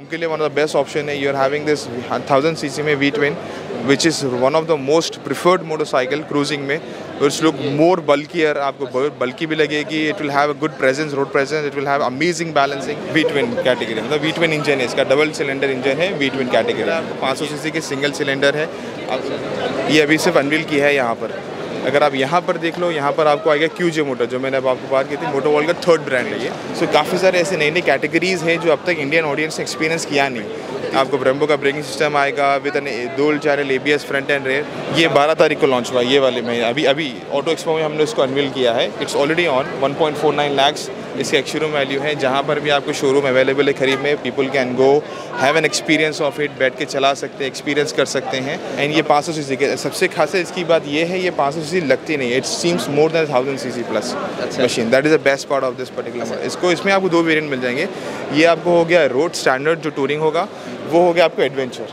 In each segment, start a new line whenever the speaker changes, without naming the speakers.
उनके लिए one of the best option है। You are having this 1000 CC में V twin which is one of the most preferred motorcycle cruising में। Its look more bulkier, आपको bulky भी लगेगी। It will have a good presence, road presence. It will have amazing balancing. V twin category मतलब V twin engine है इसका, double cylinder engine है V twin category. 500 CC के single cylinder है। ये अभी सिर्फ अनवील की है यहाँ पर। अगर आप यहाँ पर देख लो, यहाँ पर आपको आएगा क्यूजे मोटर, जो मैंने अब आपको बात की थी, मोटो वर्ल्ड का 3rd ब्रांड है ये। सो काफ़ी सारे ऐसे नई नई कैटेगरीज़ हैं जो अब तक इंडियन ऑडियंस ने एक्सपीरियंस किया नहीं। आपको ब्रेम्बो का ब्रेकिंग सिस्टम आएगा with an dual channel ABS front and rear. ये 12 तारीख को लॉन्च हुआ ये वाले में। अभी ऑटो एक्सपो में हमने उसको अनवील किया है। इट्स ऑलरेडी ऑन 1.49 लाख्स इसकी एक्स-शोरूम वैल्यू है। जहाँ पर भी आपको शोरूम अवेलेबल है खरीद में, people can go have an experience of it, बैठ के चला सकते हैं, एक्सपीरियंस कर सकते हैं। एंड ये 500 सीसी के सबसे खास है इसकी बात ये है, ये 500 सीसी लगती नहीं है। It seems more than 1000 CC plus machine. That is the best part of this particular. इसमें आपको 2 वेरिएंट मिल जाएंगे। ये आपको हो गया रोड स्टैंडर्ड जो टूरिंग होगा, वो हो गया आपको एडवेंचर,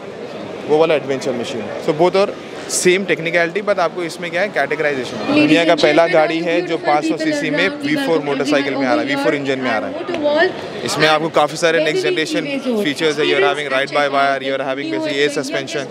वो वाला एडवेंचर मशीन। सो बोथ और सेम टेक्निकलिटी, बट आपको इसमें क्या है कैटेगराइजेशन। दुनिया का पहला गाड़ी है जो 500 सीसी में V4 मोटरसाइकिल में आ रहा है, V4 इंजन में आ रहा है। इसमें आपको काफ़ी सारे नेक्स्ट जनरेशन फीचर्स है। You are having ride by wire, you are having basically air suspension.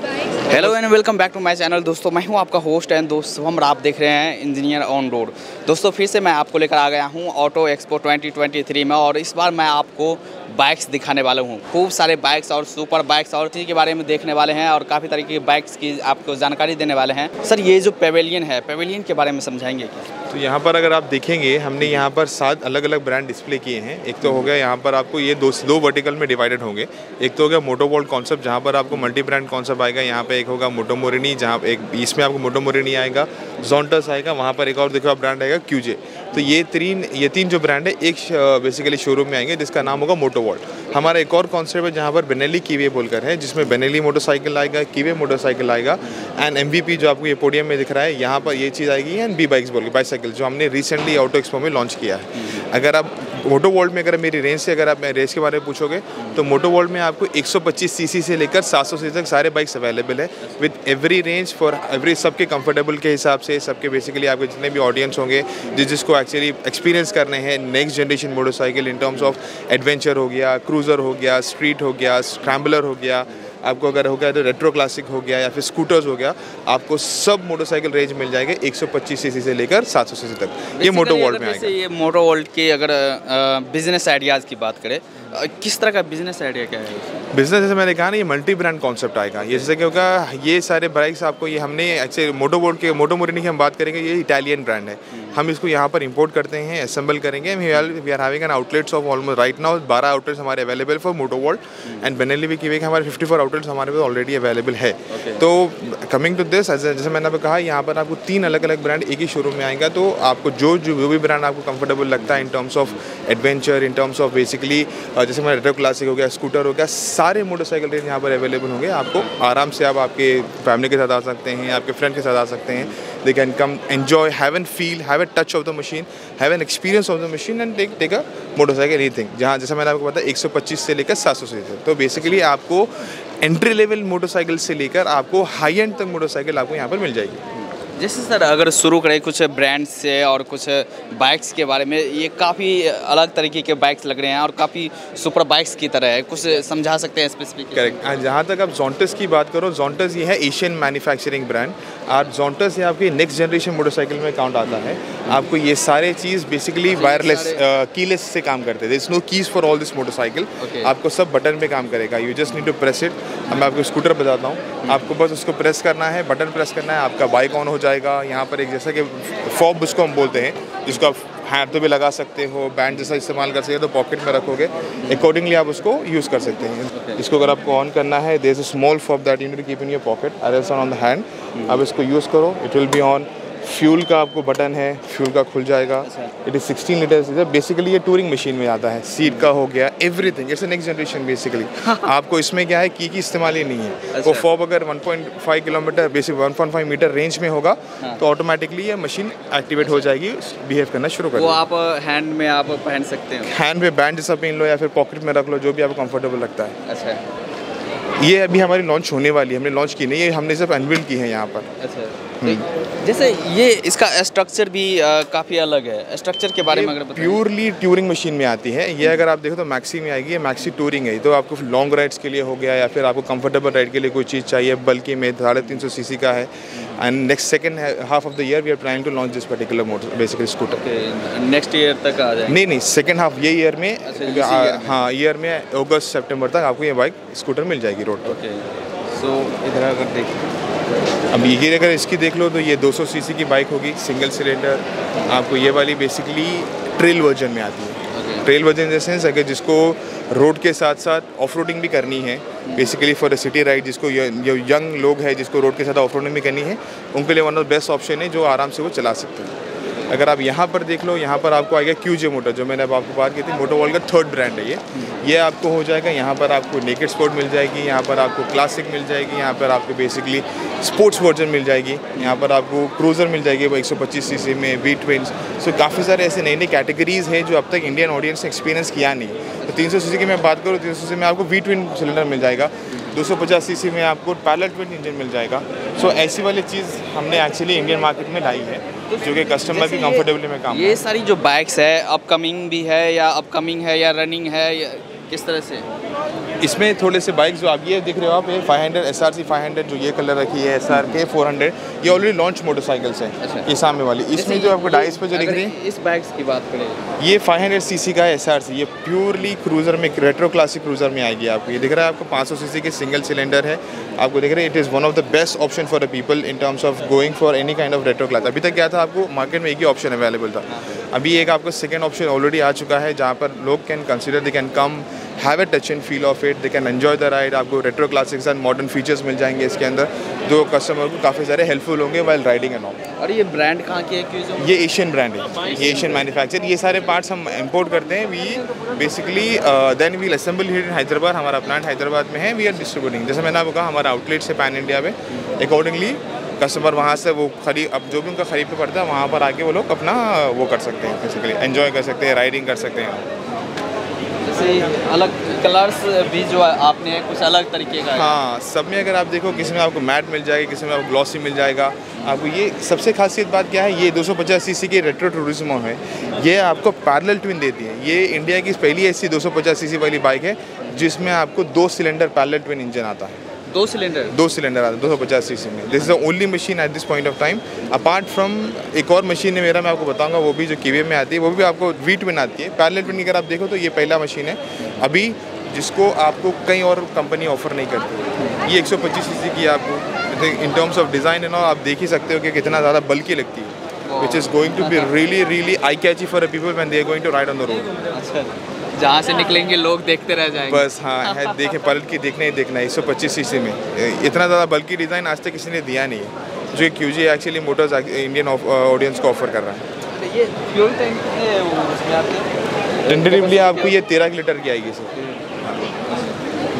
Hello and welcome back to my channel. दोस्तों मैं हूं आपका होस्ट एंड दोस्त शुभम, आप देख रहे हैं इंजीनियर ऑन रोड। दोस्तों फिर से मैं आपको लेकर आ गया हूं ऑटो एक्सपो 2023 में, और इस बार मैं आपको बाइक्स दिखाने वाला हूं। खूब सारे बाइक्स और सुपर बाइक्स और चीज़ के बारे में देखने वाले हैं, और काफ़ी तरीके की बाइक्स की आपको जानकारी देने वाले हैं। सर ये जो पेवेलियन है, पेवेलियन के बारे में समझाएंगे क्या?
तो यहाँ पर अगर आप देखेंगे, हमने यहाँ पर 7 अलग अलग ब्रांड डिस्प्ले किए हैं। एक तो हो गया यहाँ पर आपको ये दो वर्टिकल में डिवाइडेड होंगे। एक तो हो गया मोटो वर्ल्ड कॉन्सेप्ट, जहाँ पर आपको मल्टी ब्रांड कॉन्सेप्ट आएगा। यहाँ पे एक होगा मोटो मोरिनी, जहाँ एक इसमें आपको मोटो मोरिनी आएगा, जोंटस आएगा, वहाँ पर एक और देखो ब्रांड आएगा क्यूजे। तो ये तीन जो ब्रांड है एक बेसिकली शोरूम में आएंगे, जिसका नाम होगा मोटो वर्ल्ड। हमारा एक और कॉन्सेप्ट है जहाँ पर बेनेली कीवे बोलकर है, जिसमें बेनेली मोटरसाइकिल आएगा, कीवे मोटरसाइकिल आएगा, एंड MVP जो आपको ये पोडियम में दिख रहा है, यहाँ पर ये चीज़ आएगी, एंड बी बाइक्स बोल के बाइसाइकिल, जो हमने रिसेंटली ऑटो एक्सपो में लॉन्च किया है। अगर आप मोटो वर्ल्ड में, अगर मेरी रेंज से अगर आप रेस के बारे में पूछोगे, तो मोटो वर्ल्ड में आपको 125 सीसी से लेकर 700 सीसी तक सारे बाइक्स अवेलेबल है, with every range for every, सबके कंफर्टेबल के हिसाब से, सबके बेसिकली आपके जितने भी ऑडियंस होंगे जिसको एक्चुअली एक्सपीरियंस करने हैं next generation motorcycle in terms of adventure हो गया, क्रूज़र हो गया, स्ट्रीट हो गया, स्क्रैम्बलर हो गया, आपको अगर हो गया तो रेट्रो क्लासिक हो गया, या फिर स्कूटर्स हो गया, आपको सब मोटरसाइकिल रेंज मिल जाएंगे 125 सीसी से लेकर 700 सीसी तक। ये मोटो वर्ल्ड में आएगा। ये
मोटो वर्ल्ड के अगर बिजनेस आइडियाज़ की बात करें, किस तरह का बिजनेस आइडिया क्या है?
बिजनेस जैसे मैंने कहा ना, ये मल्टी ब्रांड कॉन्सेप्ट आएगा। ये जैसे क्या होगा, ये सारे बाइक्स आपको, ये हमने एक्चुअली मोटो वर्ल्ड के मोटो मोरिनी की हम बात करेंगे, ये इटालियन ब्रांड है। हम इसको यहाँ पर इंपोर्ट करते हैं, असेंबल करेंगे। We are having an outlets of almost right now 12 outlets हमारे available for Moto World, and Benelli भी की हमारे 54 आउटलेट्स हमारे पास ऑलरेडी अवेलेबल है। तो कमिंग टू दिस, जैसे मैंने आपको कहा, यहाँ पर आपको 3 अलग अलग ब्रांड एक ही शोरूम में आएगा। तो आपको जो भी ब्रांड आपको कंफर्टेबल लगता है इन terms of adventure, in terms of basically जैसे हमारा रेट्रो क्लासिक हो गया, स्कूटर हो गया, सारे मोटरसाइकिल रेंज यहाँ पर अवेलेबल होंगे। आपको आराम से आप आपके फैमिली के साथ आ सकते हैं, आपके फ्रेंड के साथ आ सकते हैं। They can come enjoy, have an feel, have a touch of the machine, have an experience of the machine, and take a motorcycle anything. जहाँ जैसे मैंने आपको बताया 125 से लेकर 700 सीसी। तो बेसिकली आपको एंट्री लेवल मोटरसाइकिल से लेकर आपको हाई एंड तक मोटरसाइकिल आपको यहाँ पर मिल जाएगी।
जैसे सर अगर शुरू करें कुछ ब्रांड्स से और कुछ बाइक्स के बारे में, ये काफ़ी अलग तरीके के बाइक्स लग रहे हैं और काफ़ी सुपर बाइक्स की तरह है, कुछ समझा सकते हैं स्पेसिफिक?
करेक्ट। जहाँ तक आप जोंटस की बात करो, जोंटस ये है एशियन मैन्युफैक्चरिंग ब्रांड। आप जोंटस ये आपकी नेक्स्ट जनरेशन मोटरसाइकिल में काउंट आता है। आपको ये सारे चीज़ बेसिकली वायरलेस कीलेस से काम करते हैं। No keys for all this motorcycle. आपको सब बटन पे काम करेगा। You just need to press it. मैं आपको स्कूटर बताता हूँ, आपको बस उसको प्रेस करना है, बटन प्रेस करना है, आपका बाइक ऑन हो जाएगा। यहाँ पर एक जैसा कि फॉब उसको हम बोलते हैं, जिसको आप हाथ भी लगा सकते हो, बैंड जैसा इस्तेमाल कर सकते हो, तो पॉकेट में रखोगे, अकॉर्डिंगली आप उसको यूज़ कर सकते हैं। इसको अगर आपको ऑन करना है, there is a small fob that you need to keep in your pocket, others on the hand. आप इसको यूज़ करो, it will be on. Fuel का आपको बटन है, फ्यूल का खुल जाएगा। It is 16 litres. बेसिकली ये टूरिंग मशीन में आता है। सीट का हो गया, everything, it's next generation basically. आपको इसमें क्या है, की इस्तेमाल ही नहीं है। वो फॉब अगर 1.5 किलोमीटर बेसिक 1.5 मीटर रेंज में होगा, तो ऑटोमेटिकली ये मशीन एक्टिवेट हो जाएगी, बिहेव करना शुरू कर।
वो आप हैंड में आप पहन सकते हो,
हैंड में बैंड जैसा पहन लो, या फिर पॉकेट में रख लो, जो भी आपको कंफर्टेबल लगता है।
अच्छा,
ये अभी हमारी लॉन्च होने वाली है, हमने लॉन्च की नहीं है, हमने सिर्फ अनवील की है यहाँ पर।
अच्छा, जैसे ये इसका स्ट्रक्चर भी काफ़ी अलग है, स्ट्रक्चर के बारे में अगर बताएं।
प्योरली टूरिंग मशीन में आती है ये। अगर आप देखो तो मैक्सी में आएगी, ये मैक्सी टूरिंग है। तो आपको लॉन्ग राइड्स के लिए हो गया या फिर आपको कंफर्टेबल राइड के लिए कोई चीज़ चाहिए, बल्कि में 350 सीसी का है। And next second half of the year we are planning to launch this particular motor basically scooter.
Next year तक आ जाएगा?
नहीं, सेकंड हाफ ये ईयर में।
अच्छा,
हाँ, ईयर में अगस्त सितंबर तक आपको ये बाइक स्कूटर मिल जाएगी रोड पर।
सो इधर अगर देखिए,
अब ये अगर इसकी देख लो तो ये 200 सीसी की बाइक होगी, सिंगल सिलेंडर। आपको ये वाली बेसिकली ट्रेल वर्जन में आती है। Trail version in the sense अगर जिसको रोड के साथ साथ ऑफ रोडिंग भी करनी है, basically for a city ride, जिसको यंग लोग है जिसको रोड के साथ ऑफ रोडिंग भी करनी है, उनके लिए one of the best option है जो आराम से वो चला सकते हैं। अगर आप यहाँ पर देख लो, यहाँ पर आपको आएगा QJ मोटर, जो मैंने अब आपको बात की थी, मोटो वर्ल्ड का थर्ड ब्रांड है ये आपको हो जाएगा। यहाँ पर आपको नेकेड स्पोर्ट मिल जाएगी, यहाँ पर आपको क्लासिक मिल जाएगी, यहाँ पर आपको बेसिकली स्पोर्ट्स वर्जन मिल जाएगी, यहाँ पर आपको क्रूज़र मिल जाएगी वो 125 सीसी में, वी ट्विन्स। सो काफ़ी सारे ऐसे नई नई कैटेगरीज़ हैं जो अब तक इंडियन ऑडियंस ने एक्सपीरियंस किया नहीं। तो 300 सीसी की मैं बात करूँ, 300 सीसी में आपको वी ट्विन सिलेंडर मिल जाएगा, 250 सीसी में आपको पैरेलल ट्विन इंजन मिल जाएगा। सो ऐसी वाली चीज़ हमने एक्चुअली इंडियन मार्केट में लाई है जो कि कस्टमर की कंफर्टेबली में काम।
ये सारी जो बाइक्स है अपकमिंग भी है या रनिंग है या किस तरह से?
इसमें थोड़े से बाइक्स जो आप ये दिख रहे हो आप, ये 500 SRC 500 जो ये कलर रखी है, SRK 400, ये ऑलरेडी लॉन्च मोटरसाइकिल्स है।
अच्छा।
ये सामने वाली, इसमें जो आपको डाइस पे जो दिख रही है,
इस बाइक्स की बात करें,
ये 500 सीसी का है SRC। ये प्योरली क्रूज़र में, रेट्रो क्लासिक क्रूज़र में आएगी आपको। ये दिख रहा है आपको 500 सीसी के सिंगल सिलेंडर है, आपको दिख रहा है। It is one of the best option for the people in terms of going for any kind of retro class. अभी तक क्या था, आपको मार्केट में एक ही ऑप्शन अवेलेबल था। अभी एक आपको सेकेंड ऑप्शन ऑलरेडी आ चुका है, जहाँ पर लोग can consider, they can come have a touch and feel of it, they can enjoy the ride. आपको retro classics and modern features मिल जाएंगे इसके अंदर, जो कस्टमर को काफ़ी सारे हेल्पफुल होंगे वाइल राइडिंग एंड ऑल।
और ये ब्रांड कहाँ की है?
ये एशियन ब्रांड है, ये एशियन मैन्युफैक्चर। ये सारे पार्ट्स हम इंपोर्ट करते हैं। We basically then we'll assemble here in Hyderabad. हमारा प्लांट हैदराबाद में है। वी आर डिस्ट्रीब्यूटिंग, जैसे मैंने आपको कहा, हमारा आउटलेट्स है पैन इंडिया में। अकॉर्डिंगली कस्टमर वहाँ से वो खरीद, अब जो भी उनका खरीद पे पड़ता है वहाँ पर आके वो लोग अपना वो कर सकते हैं, बेसिकली एंजॉय कर सकते हैं, राइडिंग कर सकते हैं।
जैसे अलग कलर्स भी जो आपने कुछ अलग तरीके का?
हाँ, सब में अगर आप देखो, किसी में आपको मैट मिल जाएगी, किसी में आपको ग्लॉसी मिल जाएगा। आपको ये सबसे खासियत बात क्या है, ये 250 सीसी की रेट्रो टूरिज्मो है, ये आपको पैरेलल ट्विन देती है। ये इंडिया की पहली ऐसी 250 सीसी वाली बाइक है जिसमें आपको 2 सिलेंडर पैरेलल ट्विन इंजन आता है।
2 सिलेंडर? 2 सिलेंडर
आता है 250 सीसी में। This is the only machine at this point of time. Apart from एक और मशीन है मेरा, मैं आपको बताऊंगा, वो भी जो QA में आती है, वो भी आपको वी ट्विन आती है। पैरेलल ट्विन अगर आप देखो तो ये पहला मशीन है अभी जिसको आपको कई और कंपनी ऑफर नहीं करती। ये 125 सीसी की आपको इन terms of design and all आप देख ही सकते हो कि कितना ज़्यादा बल्कि लगती है, which is going to be really eye catchy for a people when they are going to ride on the road.
अच्छा, जहाँ से निकलेंगे लोग देखते रह जाएंगे
बस। हाँ है, देखें, पलट के देखना ही देखना है। 125 सीसी में इतना ज़्यादा बल्कि डिज़ाइन आज तक किसी ने दिया नहीं है, जो QJ actually Motors Indian audience को ऑफर कर रहा है।
ये फ्यूल टैंक है उसमें आपके
टेंटेटिवली आपको ये 13 लीटर की आएगी सर।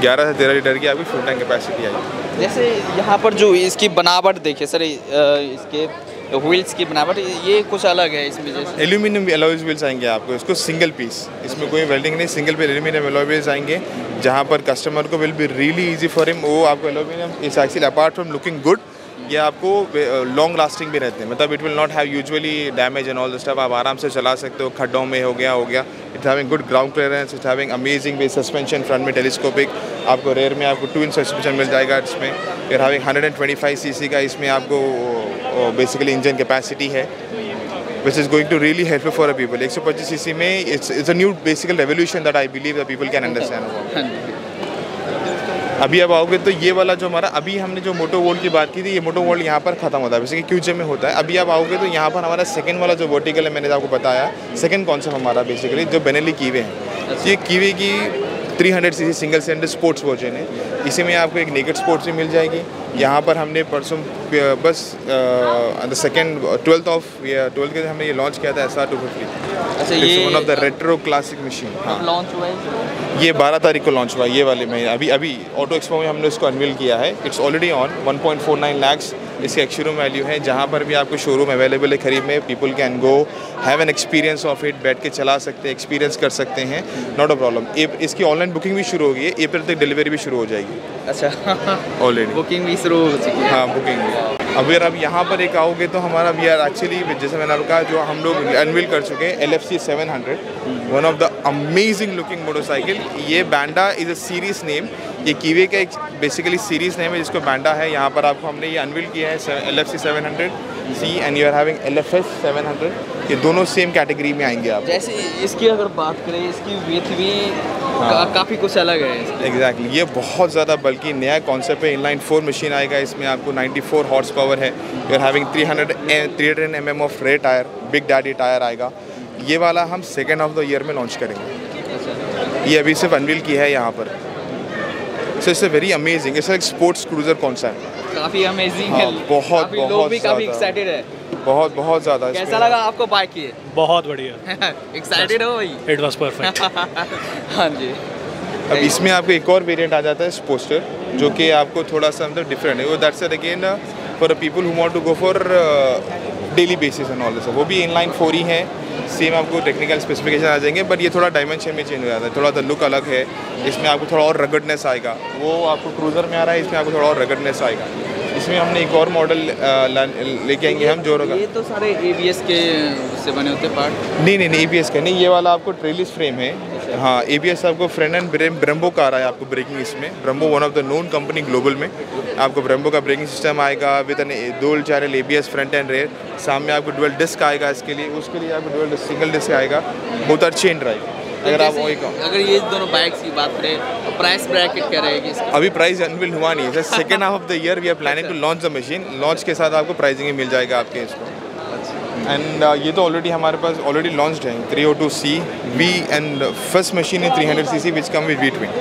11 से 13 लीटर की आपकी फ्यूल टैंक कैपेसिटी आएगी।
जैसे यहाँ पर जो इसकी बनावट देखिए सर, इसके व्हील्स की बनावट ये कुछ अलग है इसमें। जैसे
एल्यूमिनियम एलॉय व्हील्स आएंगे आपको, इसको सिंगल पीस, इसमें कोई वेल्डिंग नहीं, सिंगल पे एल्यूमिनियम एलॉय व्हील्स आएंगे, जहाँ पर कस्टमर को will be really easy for him. वो आपको aluminium is actually apart from looking good, ये आपको लॉन्ग लास्टिंग भी रहते हैं, मतलब it will not have usually damage and all this stuff. आप आराम से चला सकते हो, खड्डों में हो गया। It's having good ground clearance, it's having amazing base suspension, front में टेलीस्कोपिक, आपको रेयर में आपको ट्विन सस्पेंशन मिल जाएगा। इसमें फिर हैविंग 125 सीसी का इसमें आपको बेसिकली इंजन कैपेसिटी है, which is going to really helpful for a people. 125 CC में it's a new basic revolution that I believe that people can understand about. अभी अब आओगे तो ये वाला जो हमारा, अभी हमने जो मोटो वर्ल्ड की बात की थी, ये मोटो वर्ल्ड यहाँ पर खत्म होता है, वैसे कि QJ में होता है। अभी आप आओगे तो यहाँ पर हमारा सेकंड वाला जो वर्टिकल है, मैंने आपको बताया, सेकंड कॉन्सेप्ट हमारा बेसिकली जो बेनेली कीवे है। ये कीवे की 300 CC single cylinder sports version है। इसी में आपको एक नेकेड स्पोर्ट्स भी मिल जाएगी। यहाँ पर हमने परसों बस द सेकेंड 12th के हमने ये लॉन्च किया था SR250।
अच्छा, ये
one of the retro classic machine. हाँ,
लॉन्च हुआ है,
ये 12 तारीख को लॉन्च हुआ है, ये वाले में। अभी ऑटो एक्सपो में हमने इसको अनवील किया है। इट्स ऑलरेडी ऑन 1.49 लाख्स इसकी एक्शोरूम वैल्यू है। जहाँ पर भी आपको शोरूम अवेलेबल है खरीद में, people can go have an experience of it, बैठ के चला सकते हैं, एक्सपीरियंस कर सकते हैं, नॉट अ प्रॉब्लम। इसकी ऑनलाइन बुकिंग भी शुरू हो गई है, अप्रैल तक डिलीवरी भी शुरू हो जाएगी।
अच्छा,
ऑलरेडी
बुकिंग भी शुरू हो चुकी है।
हाँ, बुकिंग भी। अगर आप यहाँ पर एक आओगे तो हमारा वी आर एक्चुअली, जैसे मैंने आपको कहा, जो हम लोग अनवील कर चुके हैं LFC 700, one of the amazing looking motorcycle. ये Benda is a series name, ये कीवे का एक बेसिकली सीरीज नेम है जिसको बैंडा है। यहाँ पर आपको हमने ये अनवील किया है LFC 700C and you are having LFS 700। ये दोनों सेम कैटेगरी में आएंगे आप।
जैसे इसकी अगर बात करें, इसकी वेट भी काफ़ी कुछ अलग है।
एग्जैक्टली ये बहुत ज़्यादा बल्कि नया कॉन्सेप्ट है। इनलाइन 4 मशीन आएगा इसमें, आपको 94 हॉर्स पावर है। You are having 300 mm of rear tyre, big daddy tyre आएगा। ये वाला हम सेकेंड ऑफ द ईयर में लॉन्च करेंगे। ये अभी सिर्फ अनवील की है यहाँ पर। So it's very amazing, it's like sports cruiser concept.
काफ़ी अमेजिंग है,
बहुत
लोग भी काफ़ी एक्साइटेड है।
बहुत ज़्यादा।
कैसा लगा आपको बाइक ये?
बहुत बढ़िया।
एक्साइटेड हो भाई?
It was perfect.
हाँ जी।
अब इसमें आपको एक और वेरिएंट आ जाता है स्पोस्टर, जो कि आपको थोड़ा सा मतलब डिफरेंट है। वो that's again for people who want to go for daily basis and all this. वो भी इनलाइन 4 ही है, सेम आपको टेक्निकल स्पेसिफिकेशन आ जाएंगे, बट ये थोड़ा डायमेंशन में चेंज हो जाता है, थोड़ा सा लुक अलग है। इसमें आपको थोड़ा और रगडनेस आएगा। वो आपको क्रूज़र में आ रहा है, इसमें आपको थोड़ा और रगडनेस आएगा। इसमें हमने एक और मॉडल लेके आएंगे हम, जो
ये तो सारे ABS के से बने होते पार्ट?
नहीं ABS का नहीं, ये वाला आपको ट्रेलिस फ्रेम है। हाँ, ABS आपको फ्रंट एंड ब्रेम्बो का आ रहा है आपको ब्रेकिंग इसमें। Brembo one of the known company global में। आपको ब्रेम्बो का ब्रेकिंग सिस्टम आएगा with an dual channel ABS front and rear. सामने आपको डुअल डिस्क आएगा इसके लिए, उसके लिए आपको डुअल सिंगल डिस्क आएगा। बहुत अच्छी इन ड्राइव।
अगर ये दोनों बाइक्स की बात करें तो प्राइस ब्रैकेट क्या रहेगी इसकी?
अभी प्राइस अनवील हुआ नहीं है। Second half of the year we are planning to launch the machine. Launch के साथ आपको प्राइसिंग मिल जाएगा आपके इसको। एंड ये तो ऑलरेडी हमारे पास ऑलरेडी लॉन्च्ड है 302C V and first machine है 300cc which come with V-twin।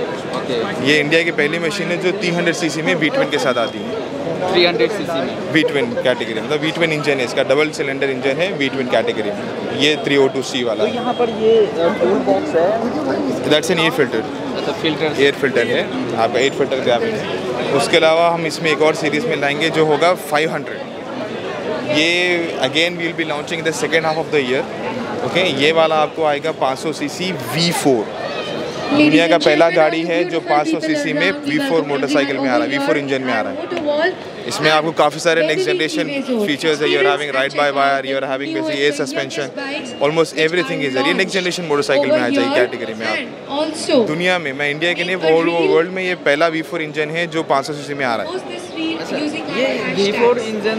ये इंडिया की पहली मशीन है जो 300cc में V-twin के साथ आती है।
300cc में
V-twin कैटेगरी, मतलब V-twin इंजन है इसका, डबल सिलेंडर इंजन है V-twin कैटेगरी में। ये 302C वाला।
तो यहाँ पर ये टूल बॉक्स है,
दैट्स एन एयर फिल्टर।
अच्छा, फिल्टर,
एयर फिल्टर है आपका, एयर फिल्टर का है। उसके अलावा हम इसमें एक और सीरीज़ में लाएंगे जो होगा 500। ये again we'll be launching the second half of the year. Okay, ये वाला आपको आएगा 500cc V4। दुनिया का पहला गाड़ी है जो 500cc में V4 मोटरसाइकिल में आ रहा है, V4 इंजन में आ रहा है। इसमें आपको काफ़ी सारे नेक्स्ट जनरेशन फीचर्स है। You are having ride by wire, you are having basic air suspension, almost everything is there. ये नेक्स्ट जनरेशन मोटरसाइकिल में आ जाएगी कैटेगरी में आप। दुनिया में, मैं इंडिया के नहीं, वर्ल्ड में ये पहला V4 इंजन है जो 500cc में आ रहा है।
ये V4 इंजन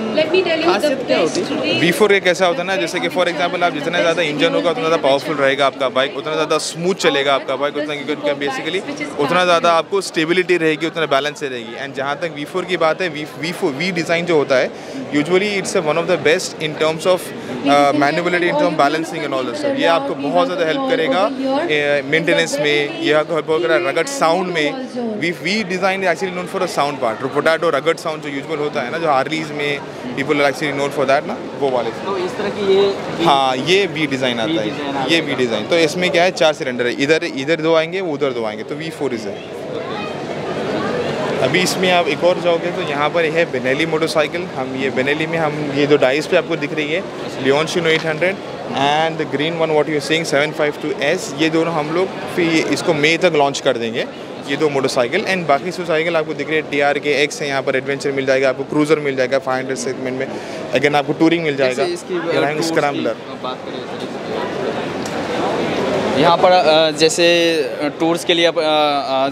खासियत क्या होती है?
V4 एक ऐसा होता है ना, जैसे कि फॉर एग्जांपल आप जितना ज़्यादा इंजन होगा उतना ज़्यादा पावरफुल रहेगा आपका बाइक, उतना ज़्यादा स्मूथ चलेगा आपका बाइक, उतना बेसिकली उतना ज़्यादा आपको स्टेबिलिटी रहेगी, उतना बैलेंस से रहेगी। एंड जहाँ तक V4 की बात है, V डिज़ाइन जो होता है usually it's one of the best in terms of manoeuvrability, in term balancing and all this. ये आपको बहुत ज़्यादा हेल्प करेगा मेंटेनेंस में, ये आपको हेल्प करेगा रगड़ साउंड में। V design actually known for a sound part, potato रगड़ साउंड जो यूजुअल होता है ना, जो हार्लीज में people are actually known for that ना, वो वाले।
तो इस तरह की ये
हाँ, ये V डिज़ाइन आता है, ये V डिज़ाइन। तो इसमें क्या है, 4 सिलेंडर है, इधर 2 आएंगे, उधर 2 आएंगे, तो V4 इज है। अभी इसमें आप एक और जाओगे तो यहाँ पर है बेनेली मोटरसाइकिल। हम ये बेनेली में हम ये जो डाइस पे आपको दिख रही है, Leoncino 800 and the green one what you are seeing 752S, ये दोनों हम लोग फिर इसको मई तक लॉन्च कर देंगे, ये 2 मोटरसाइकिल। एंड बाकी मोटरसाइकिल आपको दिख रही है TRK-X है, यहाँ पर एडवेंचर मिल जाएगा आपको, क्रूज़र मिल जाएगा 500 सेगमेंट में, अगेन आपको टूरिंग मिल जाएगा, स्क्रैम्बलर।
यहाँ पर जैसे टूर्स के लिए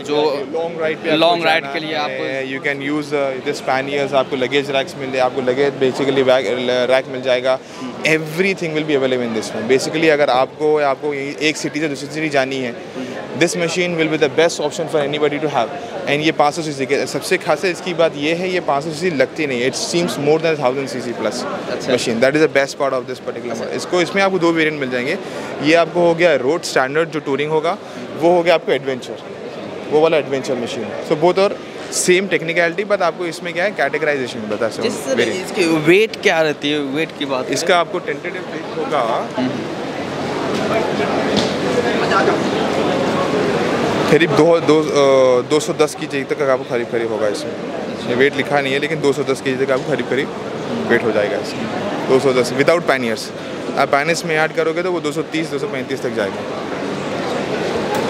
जो लॉन्ग राइड के लिए आप
you can use this panniers, आपको लगेज रैक्स मिल जाए, आपको लगेज बेसिकली रैक मिल जाएगा। Everything will be available in this one. Basically अगर आपको एक सिटी से दूसरी सिटी जानी है, this machine will be the best option for anybody to have. And ये 500cc के सबसे खास है इसकी बात ये है, ये 500cc लगती नहीं है, it seems more than 1000cc plus machine. That is the best part of this particular model. इसको इसमें आपको 2 वेरिएंट मिल जाएंगे। ये आपको हो गया रोड स्टैंडर्ड जो टूरिंग होगा, वो हो गया आपको एडवेंचर, वो वाला एडवेंचर मशीन। सो बोथ और सेम टेक्निकलिटी, बट आपको इसमें क्या है कैटेगराइजेशन बता सकते।
इसकी वेट क्या रहती है? वेट की बात
इसका आपको टेंटेटिव वेट होगा करीब 210 kg तक आपको करीब होगा इसमें। वेट लिखा नहीं है लेकिन 210 kg तक आपको करीब वेट हो जाएगा इसमें। 210 विदाउट पैनियर्स, आप पैनियर्स में ऐड करोगे तो वो 230-235 तक जाएगा।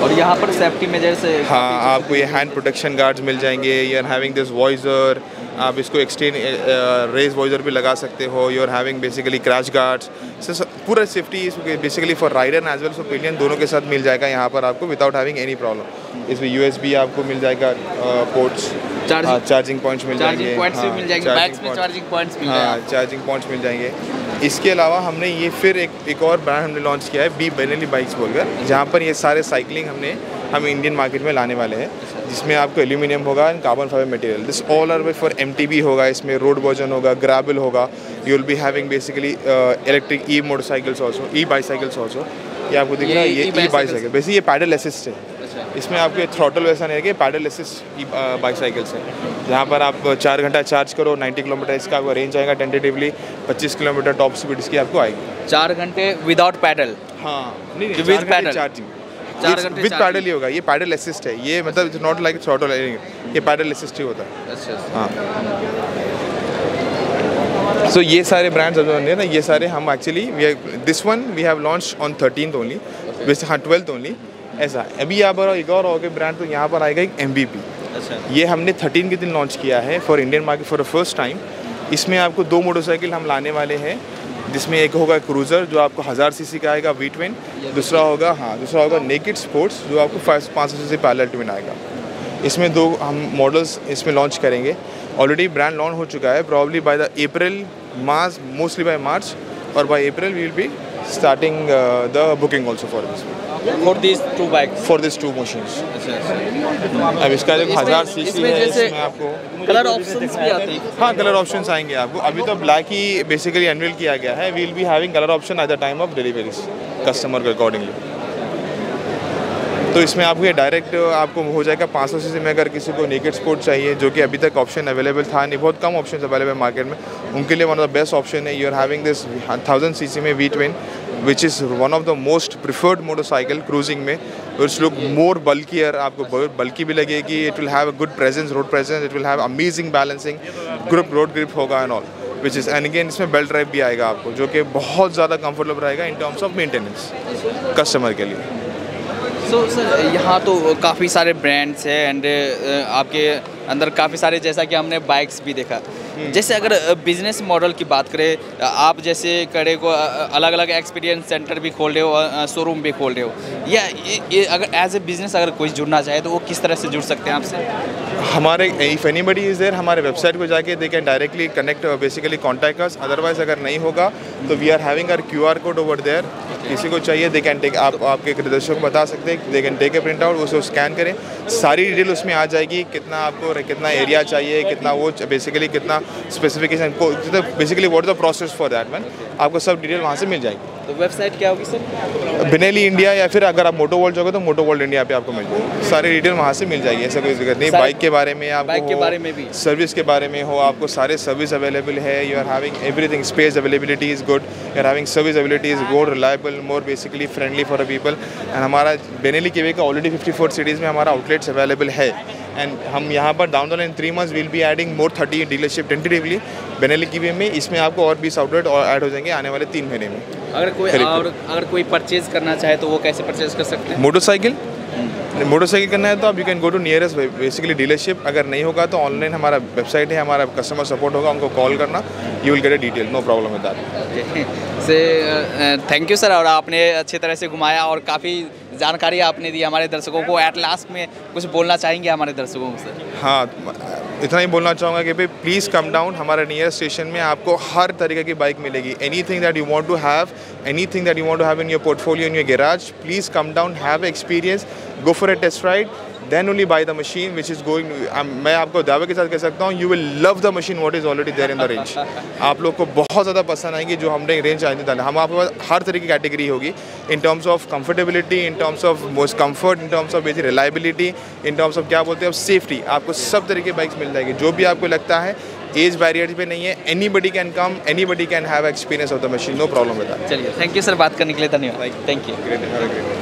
और यहाँ पर सेफ्टी मेजर से
हाँ, आपको ये हैंड प्रोटेक्शन गार्ड्स मिल जाएंगे। You are having this visor, आप इसको एक्सटेंड रेज वॉइजर भी लगा सकते हो। यू are having basically crash guards, पूरा safety basically for rider as well for pillion दोनों के साथ मिल जाएगा यहाँ पर आपको विदाउट हैविंग एनी प्रॉब्लम। इसमें USB आपको मिल जाएगा, पोर्ट्स, चार्जिंग पॉइंट्स मिल जाएंगे,
चार्जिंग
पॉइंट्स मिल जाएंगे। इसके अलावा हमने ये फिर एक और ब्रांड हमने लॉन्च किया है, बी बेनेली बाइक्स बोलकर, जहाँ पर ये सारे साइकिलिंग हम इंडियन मार्केट में लाने वाले हैं, जिसमें आपको एल्यूमिनियम होगा and carbon fibre material. This all are way for MTB होगा, इसमें रोड वर्जन होगा, ग्रेवल होगा। You will be having basically electric e motorcycles also, e bicycles also. ये आपको दिख रहा है, ये ई बाईसाइकिल बेसिकली ये पैडल असिस्ट है। इसमें आपके थ्रॉटल वैसा नहीं है, पैडल असिस्ट बाईसाइकिल्स है, जहाँ पर आप 4 घंटा चार्ज करो, 90 किलोमीटर इसका आपको रेंज आएगा टेंटेटिवली, 25 किलोमीटर टॉप स्पीड इसकी आपको आएगी।
4 घंटे विदाउट पैडल?
हाँ, नहीं
with pedal
charging, with pedal ही होगा। ये पैडल असिस्ट है, ये मतलब इट्स नॉट लाइक थ्रॉटल, ये पैडल असिस्ट ही होता है।
अच्छा।
हाँ, सो ये सारे ब्रांड्स जो है ना, ये सारे हम actually this one we have launch on 13th only, हाँ 12th ओनली ऐसा। अभी यहाँ पर एक और होगा ब्रांड, तो यहाँ पर आएगा एक MVP।
अच्छा।
ये हमने 13 के दिन लॉन्च किया है for Indian market for the first time. इसमें आपको 2 मोटरसाइकिल हम लाने वाले हैं, जिसमें एक होगा क्रूज़र जो आपको 1000 cc का आएगा V-twin, दूसरा होगा नेकेड स्पोर्ट्स जो आपको 500 cc पैरेलल ट्विन आएगा। इसमें 2 हम मॉडल्स इसमें लॉन्च करेंगे। ऑलरेडी ब्रांड लॉन्च हो चुका है, probably by the April, March, mostly by March, और by April we will be starting the booking also for this,
for this 2 bikes,
for this 2 machines. अब इसका जो 1000 cc है, इसमें आपको
कलर ऑप्शंस भी आते हैं?
हाँ, कलर ऑप्शंस आएंगे आपको। अभी तो ब्लैक ही बेसिकली अनवील किया गया है। We will be having colour option at the time of deliveries customer के अकॉर्डिंगली। तो इसमें आपको ये डायरेक्ट आपको हो जाएगा 500 cc में। अगर किसी को नेकेड स्पोर्ट चाहिए, जो कि अभी तक ऑप्शन अवेलेबल था नहीं, बहुत कम ऑप्शन अवेलेबल मार्केट में, उनके लिए one of the best option है। You are having this 1000 cc में V-twin, which is one of the most preferred motorcycle cruising में, which look more bulkier, आपको बल्कि भी लगेगी, it will have a good presence, road presence, it will have amazing balancing, road grip होगा and all, which is, and again इसमें belt drive भी आएगा आपको, जो कि बहुत ज़्यादा कंफर्टेबल रहेगा इन टर्म्स ऑफ मेंटेनेंस कस्टमर के लिए।
सो सर, यहाँ तो काफ़ी सारे ब्रांड्स हैं एंड आपके अंदर काफ़ी सारे, जैसा कि हमने बाइक्स भी देखा। जैसे अगर बिजनेस मॉडल की बात करें, आप जैसे कड़े को अलग अलग एक्सपीरियंस सेंटर भी खोल रहे हो, शोरूम भी खोल रहे हो, या ये अगर एज ए बिजनेस अगर कोई जुड़ना चाहे तो वो किस तरह से जुड़ सकते हैं आपसे?
हमारे इफ़ एनीबडी इज़ देयर, हमारे वेबसाइट को जाके they can directly connect, basically contact us. Otherwise अगर नहीं होगा तो we are having our QR code over there. किसी को चाहिए दे कैन टेक, आप आपके दर्शकों को बता सकते हैं, they can take a print out, उसे स्कैन करें, सारी डिटेल उसमें आ जाएगी। कितना आपको, कितना एरिया चाहिए, कितना वो बेसिकली कितना स्पेसिफिकेशन को, basically what is the process for that one, आपको सब डिटेल वहाँ से मिल जाएगी।
तो वेबसाइट क्या होगी सर?
बेनेली इंडिया, या फिर अगर आप मोटो वर्ल्ड जाओगे तो मोटो वर्ल्ड इंडिया पे आपको मिल जाएगी, सारी डिटेल वहाँ से मिल जाएगी। ऐसा कोई दिक्कत नहीं। बाइक के बारे में, आपको
बाइक के बारे में भी,
सर्विस के बारे में हो, आपको सारे सर्विस अवेलेबल है। You are having everything, space availability is good, you are having service availability is good, reliable, more basically friendly for the people. And हमारा बेनेली केवे का ऑलरेडी 54 सिटीज़ में हमारा आउटलेट्स अवेलेबल है। And हम यहाँ पर down the line 3 months will be adding more 30 dealership tentatively Benelli केवे में। इसमें आपको और 20 आउटलेट और ऐड हो जाएंगे आने वाले 3 महीने में।
अगर कोई परचेज करना चाहे तो वो कैसे परचेज कर सकते हैं?
मोटरसाइकिल करना है तो आप you can go to nearest basically dealership. अगर नहीं होगा तो ऑनलाइन हमारा वेबसाइट है, हमारा कस्टमर सपोर्ट होगा, उनको कॉल करना, you will get a detail, no problem with that.
से थैंक यू सर, और आपने अच्छी तरह से घुमाया और काफ़ी जानकारी आपने दी हमारे दर्शकों को। एट लास्ट में कुछ बोलना चाहेंगे हमारे दर्शकों से?
हाँ, इतना ही बोलना चाहूँगा कि भाई प्लीज़ कम डाउन, हमारे नियरेस्ट स्टेशन में आपको हर तरीके की बाइक मिलेगी। Anything that you want to have, anything that you want to have in your portfolio, in your garage, please come down, have experience, go for a test ride, then only buy the machine which is going, मैं आपको दावे के साथ कह सकता हूँ, you will love the machine what is already there in the range। आप लोग को बहुत ज़्यादा पसंद आएंगी जो हमने रेंज आने डाला। हम आपके पास हर तरह की कैटेगरी होगी, इन terms of comfortability, in terms of most comfort, in terms of basic reliability, in terms of क्या बोलते हैं सेफ्टी, आपको सब तरह की बाइक्स मिल जाएगी। जो भी आपको लगता है एज बैरियर पे नहीं है, anybody can come, anybody can have experience of the machine, no problem with that.
चलिए, थैंक यू सर, बात करने के लिए धन्यवाद। Thank you.